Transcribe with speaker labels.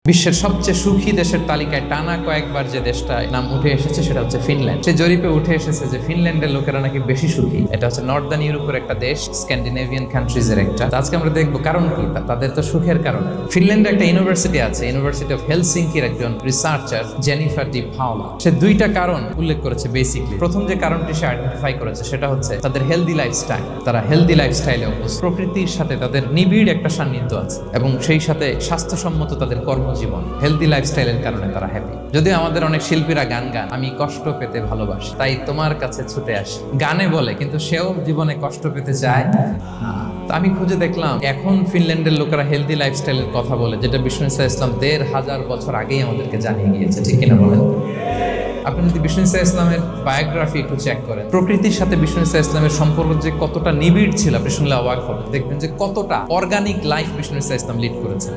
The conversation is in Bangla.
Speaker 1: বিশ্বের সবচেয়ে সুখী দেশের তালিকায় টানা কয়েকবার যে দেশটায় নাম উঠে এসেছে সেটা হচ্ছে ফিনল্যান্ড। সে জরিপে উঠে এসেছে যে ফিনল্যান্ডের লোকেরা নাকি বেশি সুখী। এটা হচ্ছে নর্দার্ন ইউরোপের একটা দেশ, স্ক্যান্ডিনেভিয়ান কান্ট্রিজের একটা। আজকে আমরা দেখবো কারণ কি, তাদের তো সুখের কারণ। ফিনল্যান্ডে একটা ইউনিভার্সিটি আছে, ইউনিভার্সিটি অফ হেলসিঙ্কির একজন রিসার্চার জেনিফার ডি পাওলা, সে দুইটা কারণ উল্লেখ করেছে বেসিকলি। প্রথম যে কারণটি সে আইডেন্টিফাই করেছে সেটা হচ্ছে তাদের হেলদি লাইফস্টাইল। তারা হেলদি লাইফস্টাইলে অভ্যস্ত, প্রকৃতির সাথে তাদের নিবিড় একটা সান্নিধ্য আছে এবং সেই সাথে স্বাস্থ্যসম্মত তাদের কর্মজীবন। হেলদি লাইফস্টাইলের কারণে তারা হ্যাপি। যদি আমাদের অনেক শিল্পীরা গান গান, আমি কষ্ট পেতে ভালোবাসি তাই তোমার কাছে ছুটে আসি, গানে বলে, কিন্তু সেও জীবনে কষ্ট পেতে চায় না। আমি খুঁজে দেখলাম এখন ফিনল্যান্ডের লোকেরা হেলদি লাইফস্টাইলের কথা বলে, যেটা বিষ্ণু ইসলাম 1500 বছর আগেই আমাদেরকে জানিয়ে গিয়েছে। ঠিক কিনা বলেন? আপনি যদি বিষ্ণু ইসলামের বায়োগ্রাফি একটু চেক করেন, প্রকৃতির সাথে বিষ্ণু ইসলামের সম্পর্ক যে কতটা নিবিড় ছিল আপনি শুনলে অবাক হবেন। দেখবেন যে কতটা অর্গানিক লাইফ বিষ্ণু ইসলাম লিড করেছেন।